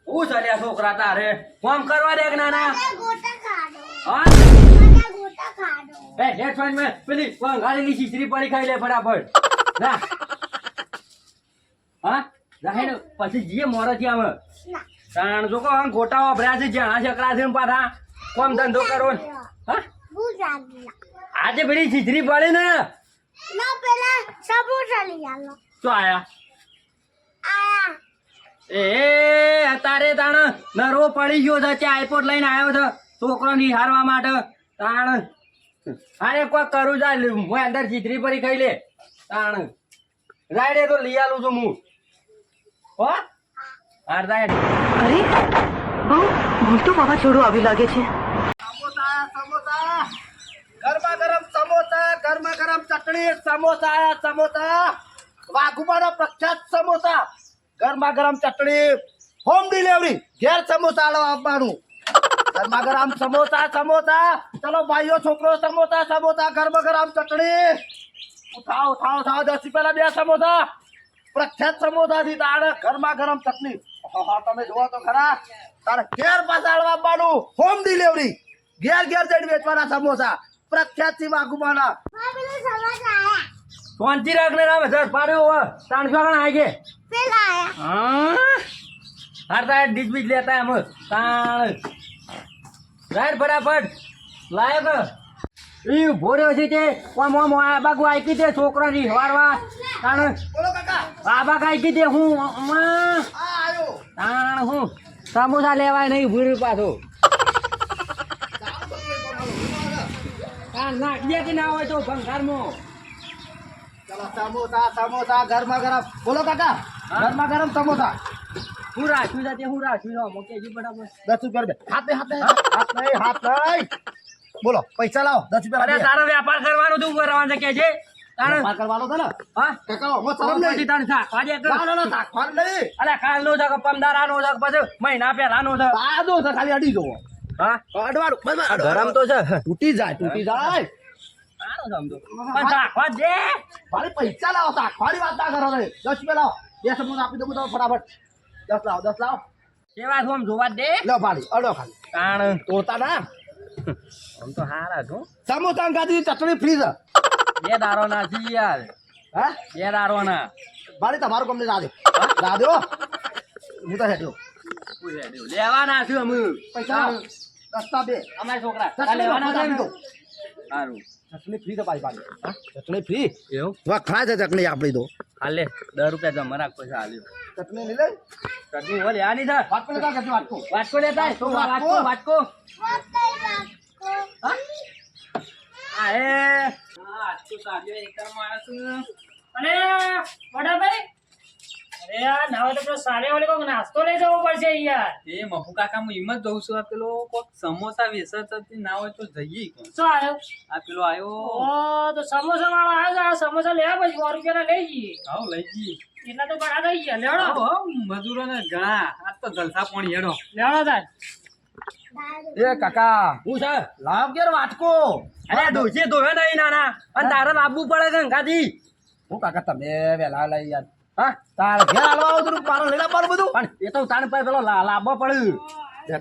હું ચાલ્યા છોકરા તારે કોમ કરવા દે નાના હા એ હેડ ફાઈન મે પેલી ગાડીની છીછરી પડી ખાઈ લે ફટાફટ જા હા જાહે ને પછી જીએ મોરો થી આવે તાણ જો કો ગોટા વાભર્યા છે જ્યાં ચકરા છે પાછા કોમ ધંધો કરો હા આજે પેલી છીછરી પડી ને ના પેલા સમોસા લઈ આલો શું આયા એ તારે તાણ નરવો પડી ગયો છે ત્યાં આઈપોડ લઈને આવ્યો છે છોકરો નિહારવા માટે તાણ અરે કોઈ કરું જા હું અંદર ચીતરી પડી ખાઈ લે તાણ રાયડે તો લઈ આલું છું હું હો હાર રાયડ અરે બહુ મોટું વાવાઝોડું આવી લાગે છે. સમોસા સમોસા ગરમા ગરમ સમોસા ગરમા ગરમ ચટણી સમોસા સમોસા વાઘુબાનો પ્રખ્યાત સમોસા ગરમા ગરમ ચટણી હોમ ડિલિવરી ઘેર સમોસા આપવાનું ગરમા ગરમ સમોસા સમોસા ચલો ભાઈઓ છોકરો સમોસા સમોસા ગરમા ગરમ ચટણી ઉઠાવ ઉઠાવ ઉઠાવ 10 રૂપિયાના 2 સમોસા પ્રખ્યાત સમોસા થી તારે ગરમા ગરમ ચટણી તમે જોવો તો ખરા તારે ઘેર પાછા આપવાનું હોમ ડિલિવરી ઘેર ઘેર જઈને વેચવાના સમોસા પ્રખ્યાત થી વાઘુબાના પેલા સમોસા આયા શાંતિ રાખને રામ હજાર પાડ્યો 300 ગણા આગે પેલા આયા હાર તાર ડીજ બીજ લેતા એમ તાણ રાઈડ ફટાફટ લાયક ઈ ભોર્યો છે તે કોમ ઓમ આ બાગુ આઈકી તે છોકરાની વારવા તાણ બોલો કાકા આ બાગ આઈકી તે હું આયો તાણ હું સમોસા લેવાય નહીં ભૂરી પાછો તાણ નાખ દે કે ના હોય તો ભંગારમાં ચલો સમોસા સમોસા ગરમા ગરમ બોલો કાકા ગરમા ગરમ સમોસા હું રાખ્યું છે તે હું રાખ્યું છે મોકે જી બરાબર 10 રૂપિયા હાથે હાથે હાથ નહીં બોલો પૈસા લાવો 10 રૂપિયા અરે તારો વેપાર કરવાનો તું કરવાનું છે કે છે તારે વેપાર કરવાનો છે ને હા કાકા મો શરમ નહીં તાણ સા આજે ના સાખવાન નહીં અરે કાલ નો છે કે 15 નો છે પછી મહિના પહેલા નો છે આદો છે ખાલી અડી જોવો હા અડવાનું ગરમ તો છે તૂટી જાય સારું સમજો પણ સાખવા દે ખાલી પૈસા લાવો સાખવાની વાત ના કરો 10 રૂપિયા લાવો 2 સમોસા આપી દો બધો ફટાફટ 10 લાવો કેવા છો આમ જોવા દે લો ભાડી અડો ખાલી તાણ તોડતા ના આમ તો હારા છો સમોસા ગાદી ચટણી ફ્રી છે 2 દારો ના જી યાર હા 2 દારો ના ભાડી તમારું કંપની રાદે હું તો હેડ્યો લેવાના છું અમે પૈસા રસ્તા બે અમારા છોકરા લેવાના છે તો સારું ચટણી ફ્રી તો પાછી પાડી હા ચટણી ફ્રી એવું વખરા છે ચટણી આપણી તો હાલે 10 રૂપિયા જમા રાખો છે હાલ્યો ચટણી લઈ લે ચટણી ઓલે આની છે વાટકો લેતા કે વાટકો લેતા તો વાટકો હા આ એ હા આટલું કાઢ્યો એકર માણસ અને બડા ભાઈ અરે યાર નાવે તો પેલો સારે વાળે કોક નાસ્તો લઈ જવો પડશે યાર એ મફુ કાકા હું હિંમત દઉં છું આ પેલો કોક સમોસા વેચતી ના હોય તો જઈએ કોણ શું આવ્યો આ પેલો આવ્યો ઓ તો સમોસા વાળો આવ્યો છે આ સમોસા લેવા પછી 100 રૂપિયા લઈ જઈએ આવ લઈ જઈએ એટલા તો બડા થઈ ગયા લેવડો મજૂરો ને ઘણા આ તો જલસા પાણી હેડો લેવડો તાર એ કાકા હું છે લાવ કેર વાટકો અરે ડોસે ધોવે નહીં નાના અને તારે લાવવું પડે છે ગાદી હું કાકા તમે વેલા લઈ યાર હા તાર ઘેર આલવા આવું મારો લેલા પર બધું પણ એ તો તાણ પર પેલો લાવવો પડે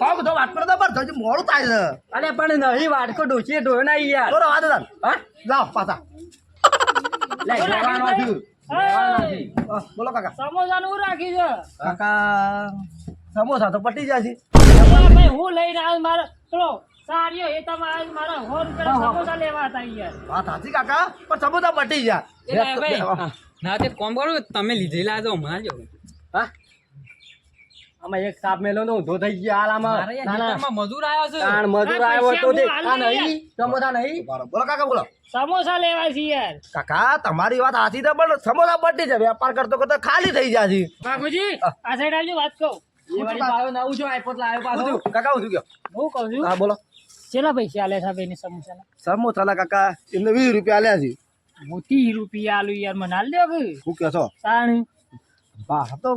તો બધો વાટકો તો પર થયું મોડું થાય છે અરે પણ નહીં વાટકો ડોસે ધોવે નહીં યાર થોડો વાત હા લાવ પાછા લે લેવાનો છું બોલો કાકા સમોસા નું રાખી છે કાકા સમોસા તો પટી જાય છે ભાઈ હું લઈને આવ્યો મારો ચલો સારીઓ એ તમારે મારા 100 રૂપિયા સમોસા લેવા હતા યાર વાત સાચી કાકા પણ સમોસા પટી જાય ના તે કોમ કરો તમે લીધેલા તો હમણાં જો હા આમાં એક સાપ મેલો નો ઊંધો થઈ ગયો હાલ આમાં મજૂર આવ્યો છે તાણ મજૂર આવ્યો તો તે આ નહીં સમોસા નહીં બોલો કાકા બોલો સમોસા લેવા છે યાર કાકા તમારી વાત સાચી છે પણ સમોસા પટી જાય વેપાર કરતો કરતો ખાલી થઈ જાય છે બાપુજી આ સાઈડ આવજો વાત કહું એ વાળી પાયો નવું જો આઈપોડ લાવ્યો પાછો કાકા હું ગયો હું કહું છું હા બોલો કેટલા પૈસા આલે છે બેની સમોસાના સમોસા કાકા એમને 20 રૂપિયા આલ્યા છે હું 30 રૂપિયા આલુ યાર મને હાલ દે કે શું કહો છો તાણી બા તો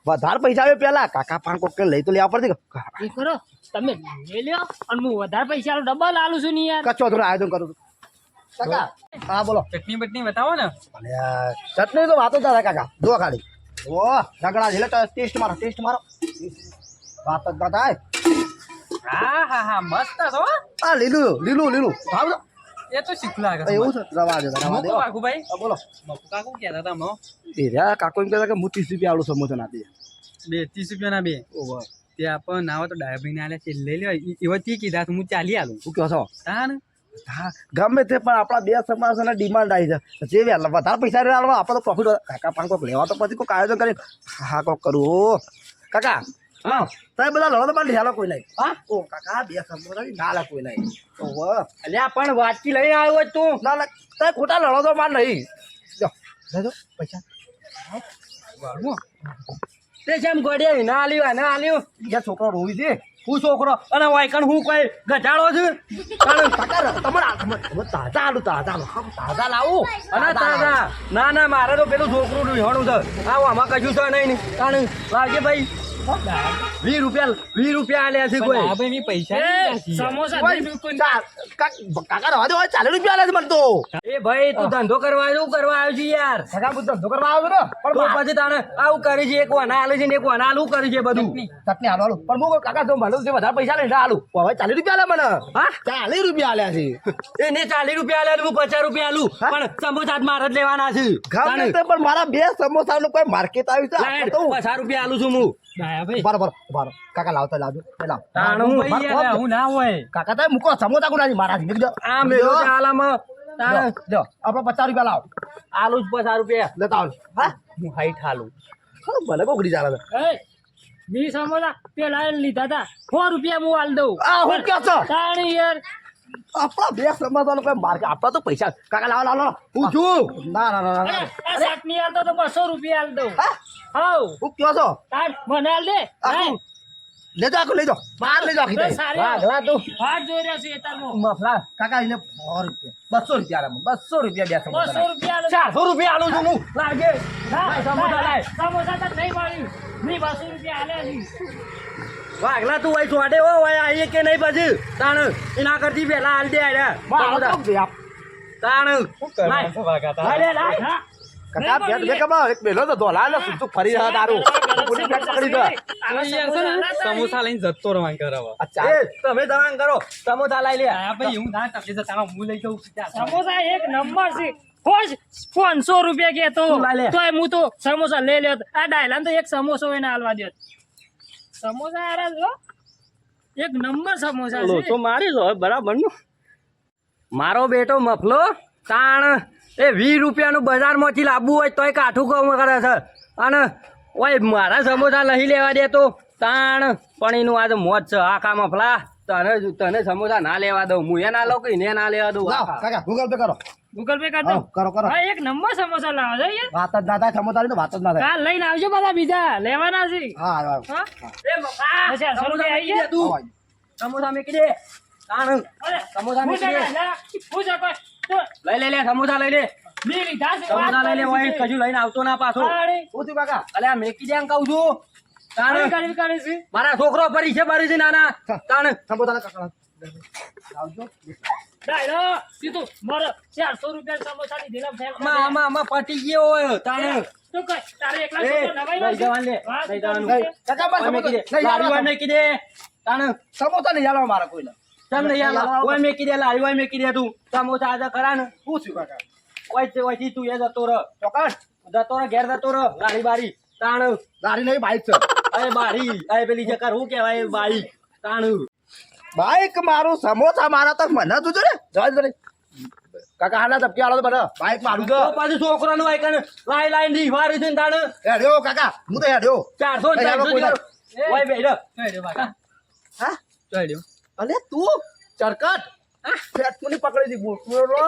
વધારે પૈસા આવે પેલા કાકા 5 કોક લઈ તો લેવા પડશે એ કરો તમે લઈ લ્યો અને હું વધારે પૈસા ડબલ આલુ છું ને યાર કચ્ચો થોડો આયોજન કરું કાકા હા બોલો. ચટણી બટણી બતાવો ને. અલ્યા ચટણી તો વાતો જ કાકા જો ખાલી ઓ રગડા છે એટલે ટેસ્ટ મારો વાત જ ના થાય. હા મસ્ત છો. આ લીલું ભાવ તો એ તો શીખું લાગે છે. એવું છે રવા દે મોકો કાકુભાઈ. હા, બોલો મોકો કાકુ કહેતા હતા હમણાં. એ રહ્યા કાકો એમ કહેતા કે હું 30 રૂપિયા આલુ સમોસા ના દે. 30 રૂપિયાના 2. ઓહો ત્યાં પણ ના હોય તો ડાયાભાઈ ને આલે છે લઈ લે. એવા તી કીધા તો હું 40 આલું. શું કહો છો? તાન હા ગમે તે પણ આપણા બે સમાજના ડિમાન્ડ આવી છે જે વધારે પૈસા આલવા આપણે તો પ્રોફિટ કાકા પાંચ કોક લેવા તો પછી કોઈક આયોજન કરી હા કોક કરવું કાકા હા તમે બધા લડો તો પણ હેલો કોઈ નહીં હા ઓ કાકા બે સમોસા ના લે કોઈ નહીં ઓહો અલ્યા પણ વાટકી લઈને આવ્યો તું. ના ના તમે ખોટા લડો તો માર નહીં જો લેજો પૈસા તે જેમ ગોડે ના આલ્યું યા છોકરો રોવી છે હું છોકરો અને વાયકણ હું કોઈ ગધાડો છું. કાકા તમારે તાજા આલુ તાજા લાવું અને તાજા ના મારે તો પેલું છોકરું વિહોણું છે. આવું આમાં કશું છે નહીં તાણ લાવજે ભાઈ. 20 રૂપિયા આલ્યા છે કોઈ. ડાયાભાઈ ની પૈસા નહીં. સમોસા કાકા રવા દે 40 રૂપિયા આલે છે મને તો એ ભાઈ તું ધંધો કરવા આવ્યો શું કરવા આવ્યો છે યાર? કાકા હું ધંધો કરવા આવ્યો ને તો પછી તાણે આવું કરી છે. એક વાના આલે છે ને એક વાના આલું કરી છે બધું. ચટણી હાલો પણ હું કાકા તો ભલે વધારે પૈસા લઈને હાલું હવે 40 રૂપિયા આલે મને હા 40 રૂપિયા આલ્યા છે એને 40 રૂપિયા આલ્યા હું 50 રૂપિયા આલું પણ સમોસા જ મારે જ લેવાના છે. ગમે તે પણ મારા બે સમોસાનું કોઈ માર્કેટ આવ્યું છે આપણે તો 50 રૂપિયા આલું છું હું. ડાયાભાઈ બરાબર કાકા લાવતો લાવજો લાવ તાણું ભાઈ યાર, હું ના હોય. કાકા તમે મૂકો સમોસા કોના મારા આ મેલો ચાલામાં તાણે જો આપણે 50 રૂપિયા લાવ આલુ જ 50 રૂપિયા લેતા આવ હા હું હાઈટ હાલું. ભલે કોકડી ચાલે છે એ 20 સમોસા પેલા લીધા હતા 100 રૂપિયા હું આલ દઉં. આ હું ક્યાં છો તાણી યાર આપણા બે સમોસાનું કોઈ માર્કેટ આપણા તો પૈસા કાકા લાવ હું છું ના આ ચટણી આલતો તો 200 રૂપિયા આલ દઉં. હા હાઉ હું ક્યાં છો તાણ મને આલ દે. આખું લેજો આખું લેજો બહાર લેજો આખી તો દઈ. સારી વાઘલા તું વાટ જોઈ રહ્યા છે તારમાં. મફલા કાકા એને 100 રૂપિયા 200 રૂપિયા 200 રૂપિયા બે 200 સમોસા 400 રૂપિયા આલું છું હું. લાગે લાય, સમોસા લાય. સમોસા તો નહીં મળ્યું. નહીં 200 રૂપિયા આલ્યા છે. વાઘલા તું ભાઈ છોડે હો ભાઈ આઈએ કે નહીં પછી તાણ એના કરતી પેલા હાલ દે આયા તાણ લાય લે, લાય. હા. કાકા બેટ બે કબા એક બેલો તો ધોલા લે તું ફરી રહ્યા તારું પૂરી બેટ પકડી દે આવા યાર છે ને, સમોસા લઈને જતો રવાન કરાવવા. અચ્છા એ તમે દવાન કરો સમોસા લાઈ લે. ડાયાભાઈ એવું ના તકલીફ છે. તારા હું લઈ જાઉં છું. સમોસા એક નંબર છે. ખોજ 500 રૂપિયા કે તો તું લાઈ લે. તોય હું તો સમોસા લઈ લ્યો. આ ડાયલાન તો એક સમોસો એને હાલવા દો. સમોસા આરા જો એક નંબર સમોસા છે. તો મારી જો બરાબર નું મારો બેટો મફલો તાણ એ 20 રૂપિયાનું બજારમાંથી લાવવું હોય તોય કાઠું કામ કરે છે. અને ઓય મારા સમોસા લઈ લેવા દે તો તાણ પણ એનું આજે મોજ છે. આખા મફલા તને સમોસા ના લેવા દઉં. હું એ ના લઉં કે એને ના લેવા દઉં. લાવ કાકા ગૂગલ પે કરો ગૂગલ પે કરી દઉં. કરો હા એક નંબર સમોસા લાવો છો યાર. વાત જ ના થાય સમોસા તો વાત જ ના થાય કાલ લઈને આવજો બધા બીજા લેવાના છે. હા આવ્યો હા? એ મફા પછી 100 રૂપિયા આવી ગયા તું. સમોસા મેકી દે. તાણ સમોસા મેકી દે. હું છે કોઈ? લઈ લે સમોસા લઈ લે. મેં લીધા છે. સમોસા લઈ લે ઓય કજુ લઈને આવતો ના પાછો. હું છું કાકા અલે આ મેકી દે એમ કહું છું. તાણ મારા છોકરો પરીક્ષા ભરી છે નાના. તાણ સમોસા કાકા આવજો ડાયરો સીધું મારો 400 રૂપિયા સમોસાની દિલમ ફેલ માં પટી ગયો હોય. તાણ તું કઈ તારે એકલા છોકરો નવાઈ લઈ જવાનું લે લઈ જવાનું કાકા બસ મેકી દે. લઈ લારી જવાનું મેકી દે. તાણ સમોસા નહીં આલો મારા કોઈને તમ નહીં આલો. ઓય મેકી દે લારી ઓય મેકી દે તું. સમોસા આજે ખરા ને હું છું કાકા ઓય થી તું એ જતો રહ. ચોકસ જતો રહ ઘેર જતો રહ. લારી બારી તાણ ગાડી નહીં બાઈક છે અરે બારી અરે પેલી જકર હું કહેવાય બાઈ તાણ બાઈક મારું સમોસા મારા તો મને તું ને જવા દે કાકા હાલા ધબકી આલો તો બને બાઈક મારું તો પાછું છોકરાનું આઈકન લાઈ લાઈ ની વારી છે તાણ હેડ્યો કાકા હું તો હેડ્યો 400 ઓય બેડ હા ચાલ્યો. અલે તું ચરકટ ફેટ કોની પકડી દી બોલો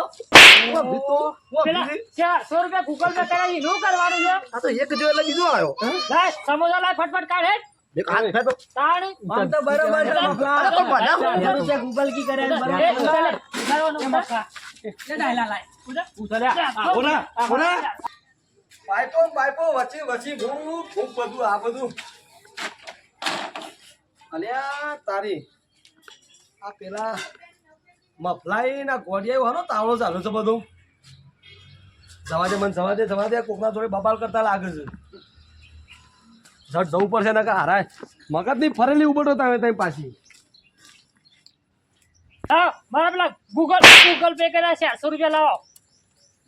પેલા 400 રૂપિયા ગૂગલ પે કરાવી નું કરવાનું છે. આ તો એક જો એટલે બીજો આવ્યો લાય સમોસા લાય ફટફટ કાઢ હેડ. એક હાથ ફેટો તાણી આમ તો બરોબર છે મફલા. અરે પણ મને 400 રૂપિયા ગૂગલ કી કરે બરોબર મફલા. એ ડાયલા લાય ઉધર કોના પાઇપો વચ્ચે ખૂબ બધું આ બધું અલ્યા તારી આ પેલા મફલાઈ ના કોડિયા હનો તાવડો ચાલુ છે બધું. જવા દે મને જવા દે કોકના જોડે બબાલ કરતા લાગે છે. ઝટ જવું પડશે ને કે હારાય મગજ ની ફરેલી ઉભો તમે તઈ પાછી. હા મારા પેલા ગૂગલ પે કર્યા 400 રૂપિયા લાવો.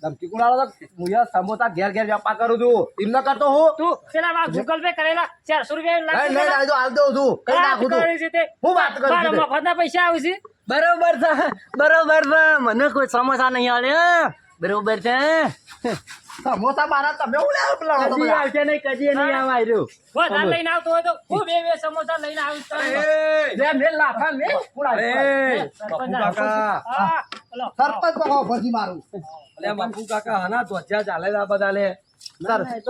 ધમકી કોણ આલો તો હું યાર સમોસા ઘેર વેપાર કરું છું એમ ન કરતો હું. તું પેલા મારા ગૂગલ પે કરેલા 400 રૂપિયા નહીં નહીં આ તો હાલ દઉં છું કઈ નાખું છું હું વાત કરું છું તે. મફતના પૈસા આવે છે. બરોબર છે મને કોઈ સમોસા નહીં આલે બરોબર છે સમોસા મારા તમે હું લેવા પેલા તો કદી બધા. આવશે નહીં કદી નહીં આવા રહ્યો વધારે લઈને આવતો હોય તો હું બે સમોસા લઈને આવીશ તો. લે મેલ લાફા મેલ કોણ અરે સરપંચ બાપુ કાકા હા ચલો સરપંચ તો ભજી મારું. અલ્યા બાપુ કાકા હના ધ્વજા ચાલે છે આ બધા લે.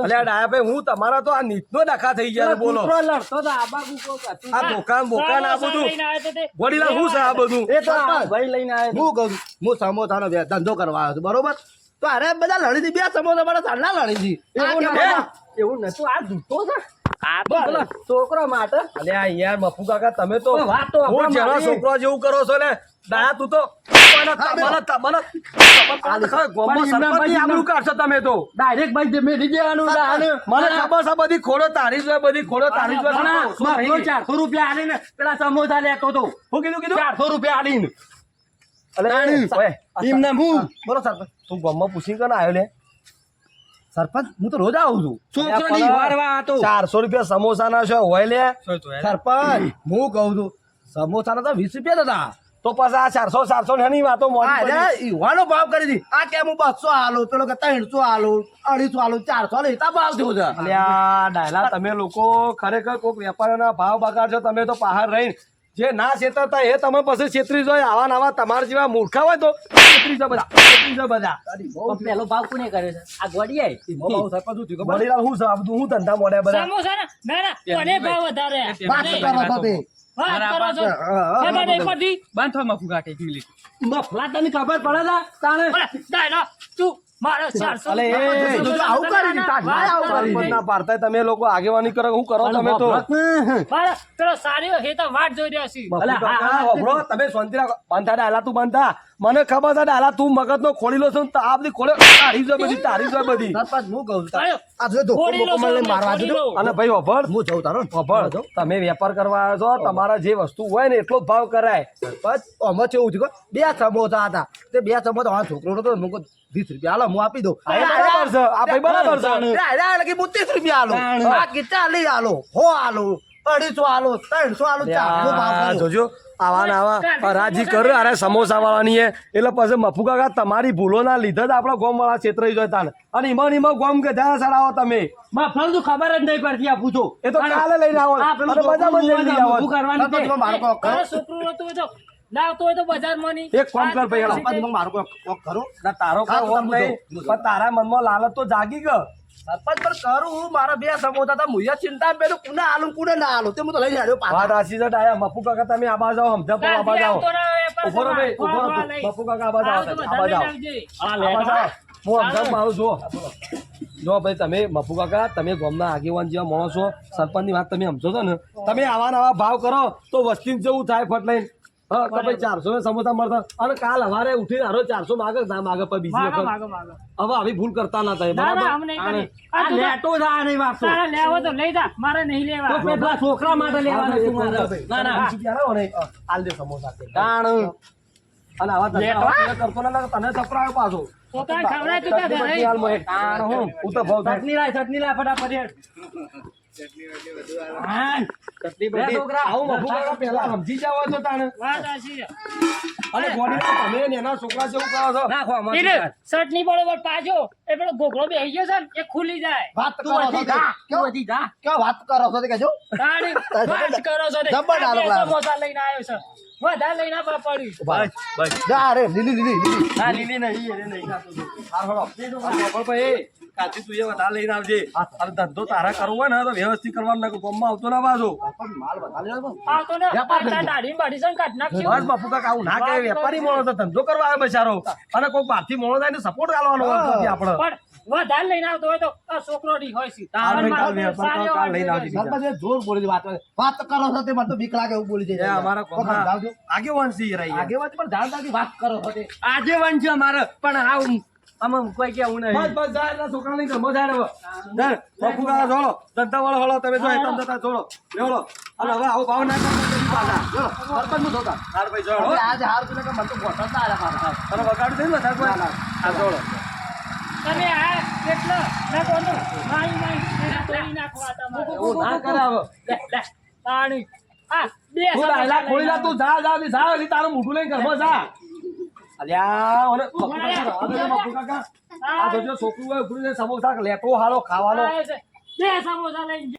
અલ્યા ડાયા ભાઈ હું તમારા તો આ નીચનો ડખા થઈ ગયા છે બોલો. કૂતરો લડતો તો આ બાજુ કોક હતું. આ બોકાન આ સમોસા બધું લઈને આવે તો તે વડીલા શું છે આ બધું? એ તો સરપંચ ભાઈ લઈને આવ્યો હું કહું છું, હું સમોસાનો ધંધો કરવા આવ્યો છું બરોબર. તો અરે બધા લડી હતી 2 સમોસા મારા સાંજના લડી હતી. આ એવું કેમ નતું એવું નતું આ જૂઠો છે આ તો પેલો છોકરો માટે અલ્યા યાર બાપુ કાકા તમે તો વાત તો હું આપણા જેવા મારી. છોકરો જેવું કરો છો ને ડાયા તું તો આબરૂ કાઢશો તમે તો. ડાયરેક્ટ ભાઈ જે મેં દીધેવાનું મને ખબર છે બધી ખોડો તારી જ હોય, બધી ખોડો તારી જ હોય. શું થઈ? 400 રૂપિયા આલીને પેલા સમોસા લેતો તો શું કીધું 400 રૂપિયા આલીને અલે ઓય, એમને હું બોલો સરપંચ તું ગામમાં પૂછી કને આવ્યો લે? સરપંચ હું તો રોજ આવું છું. છોકરોની વારવા હતો 400 રૂપિયા સમોસા ના છે હોય લે. સરપંચ હું કહું છું સમોસાના તો 20 રૂપિયા હતા. તો પછી આ 400 ની વાતો મોડી પડી. ઈવાનો ભાવ કરી દી. આ કેમ હું 200 આલું પેલો કે 300 આલું 250 આલું 400 આલું એતા ભાવ થયો છે. અલ્યા ડાયલા તમે લોકો ખરેખર કોઈક વેપારીના ભાવ બગાડશો તમે તો બહાર રહીને જે ના છેતરતા એ તમે પછી છેતરી જાય. આવા નવા તમારા જેવા મૂર્ખા હોય તો છેતરી જાય બધા. પેલો ભાવ કોને કર્યો છે આ ગોડિયાએ વડીલાલ શું છે આ બધું હું ધંધા મોડ્યા બધા? સમોસા ના કોને ભાવ વધારે વાત કરો છો તે. વાત કરો છો ખબર નહીં પડતી. બંધ થવા મફુ કાકા 1 મિનિટ. મફલા તને ખબર પડે છે તાણે ડાયલો તું મારો 400 અલે એ તો આવું કરી દી. તાર ના આવું કરી દી. સરપંચના પાડતા તમે લોકો આગેવાની કરો શું કરો તમે તો? મારો પેલો સારીઓ હે તો વાટ જોઈ રહ્યો છે. બાપુ કાકા, હોભળો, તમે શાંતિ રાખો. બાંધા ડાલા તું બાંધા. મને ખબર છે ડાલા તું મગજનો ખોલીલો છે ને તો આ બધી ખોલે તારી જ હોય બધી. સરપંચ હું કહું છું આયો. આ જો ધોકો ખોડી લો બોકો મને છો, મારવા ખોડી દેજો. લો. અને ભાઈ હોભળ હું જઉં તારો હોભળ તમે વેપાર કરવા આવ્યો છો તમારા જે વસ્તુ હોય ને એટલો જ ભાવ કરાય. સરપંચ આમાં કેવું થયું ખબર? 2 સમોસા હતા તે 2 સમોસા આ છોકરો હતો ને મુકો 20 રૂપિયા હાલો હું આપી દઉં. આ એ બરાબર છે આ ભાઈ બરાબર છે. એટલે કે 30 રૂપિયા હાલો આ કે 40 હાલો 100 હાલો 250 હાલો 300 હાલો 400 ભાવ આ કર્યો. જોજો આવા ને આવા હરાજી કરે અરે સમોસા વાળાની એટલે પછી મફુ કાકા તમારી ભૂલોના લીધે જ આપણા ગોમ વાળા છેતરાઈ જાય તાને. અને એમાં ગોમ કે ધ્યાન સડાવો તમે. મફલાનું તો ખબર જ નહીં પડતી આ પૂછો એ તો કાલે લઈને આવો આ પેલું અને બધામાં જ લઈને આવો. ઊભું કરવાનું સરપંચ છે. તમે મારું કોક કરો. તારો છોકરું હતું હોય તો લાવતો હોય તો બજારમાં ની એક કામ કર ભાઈ, સરપંચ તમે મારું કોક કરો. ના તારો હા, કોઈ તો ઓમ નહીં હું પણ તારા મનમાં લાલચ તો જાગી ગયો. સરપંચ પણ કરું હું મારા 2 સમોસા હતા મુયા ચિંતા પેલું કુને આલું કુને ના આલું તે હું તો લઈ જાડ્યો વાત પાછા. આશી છે ડાયા. મફુ કાકા તમે આબા જાઓ સમજા પણ આબા જાઓ. ઉભો રહો ભાઈ, ઉભો રહો. મફુ કાકા આબા જાઓ, આબા જાઓ. આબા જાઓ. હું સમજાવું મારું જો જો ભાઈ તમે મફુ કાકા તમે ગામના આગેવાન જેવા માણસો સરપંચની વાત તમે સમજો છો ને તમે આવા નવા ભાવ કરો તો વસ્તી જેવું થાય ફટ લઈને. હા તો ભાઈ 400 ને સમોસા મળતા અને કાલ હવારે ઉઠીને હારો 400 માગે ના માગે પણ બીજી વખત હવે આવી ભૂલ કરતા ના થાય બરાબર. આ લેટો જ આ નહીં વાપસો તારા લેવો તો લઈ જા મારે નહીં લેવા. તો પેલા છોકરા માટે લેવાના છે મારે. ના ના બીજી ક્યારે હોય ને આલ દે સમોસા કે. તાણ અને આવા ધંધા કરતો ના લાગે તને સપરાયો પાછો. છોકરાને ખવડાય તું ત્યાં ઘરે. હાલ મોય. તાણ હું હું તો ભાવ થાય. ચટણી લાય ફટાફટ હેડ. હા ચટણી બે છોકરા આવું મફુ કાકા પહેલા સમજી જાવ તો તાણે. વાત આછી છે. અને ગોળી તમે ને એના છોકરા જેવું કરો છો. નાખો આમાં. એટલે ચટણી બરોબર પાજો એ પેલો ઘોઘરો બેસી ગયો છે ને એ ખુલી જાય. વાત તું કરો છો હજી તે. જા, કેવો તું હજી જા. કેવો વાત કરો છો તે કહેજો. તાળી વાત કરો છો તે. જબ્બર ડાલો આ બે લાવો. સમોસા લઈને આવ્યો છે. વધારે લઈને આપવા પડ્યું. જા રે લીલી ના લીલી નહીં એને નહીં ખાતો. હાર હળો. આ ભાઈ કાચી તું એ વધારે લઈને આવજે. અને ધંધો તારા કરવો હોય ને તો વ્યવસ્થિત કરવાનું નાખો ગામમાં આવતો ના બાજુ. માલ વધારે લેવો. આવતો ને વ્યાપાર તાર દાઢી બાઢી છે ને કાઢ નાખજો. બસ બાપુ કાકા આવું ના કહે વેપારી માણસ તો ધંધો કરવા આવે બચારો અને કોઈ બહારથી માણસ આવે ને સપોર્ટ આલવાનો હોય પછી આપણે. પણ વધારે લઈને આવતો હોય તો આ છોકરો ની હોય છે કાલ અને કાલ મારો કાલ કાલ લઈને આવજો બીજા. સરપંચ એ જોર બોલી વાત કરે. વાત તો કરો છો તે મને તો બીક લાગે એવું બોલી એ જાય અમારા કોમના સમજાવજો. આગેવાન છે યાર અહીંયા. આગેવાન પણ જાણતાથી વાત કરો છો તે. આગેવાન છે અમારે પણ હાવ આમાં કોઈ કેવું બસ નહીં બસ જાય એટલે છોકરાને ઘરમાં જાય ને હવે. જાય. બાપુ કાકા છોડો. ધંધાવાળો હળો તમે જો હેતમ જતા છોડો. લેવડો. અને હવે આવો ભાવ ના કરતા પછી પાછા. જો, સરપંચનું જોતા. હાર ભાઈ જોડો. હવે આજે હાર પેલા કે મને તો ગોઠણ ના આલ્યા પાછા. તને વગાડું છે ને વધારે કોઈ? હા જોડો. તમે આ કેટલો નાખો તો માઈ એના તોડી નાખવા તમારે એવું ના કરે હવે. લે, લે, પાણી આ બે તું ડાયલા ખોલી લા, તું જા જા જા હજી તારું મોઢું લઈને ઘરમાં જા. અલ્યા ઓલે બાપુ કાકા રાહ દેજો, બાપુ કાકા. આ જોજો છોકરું હોય ઉભરું છે, સમોસા લેતો હાલો ખાવાનો. બે સમોસા લઈને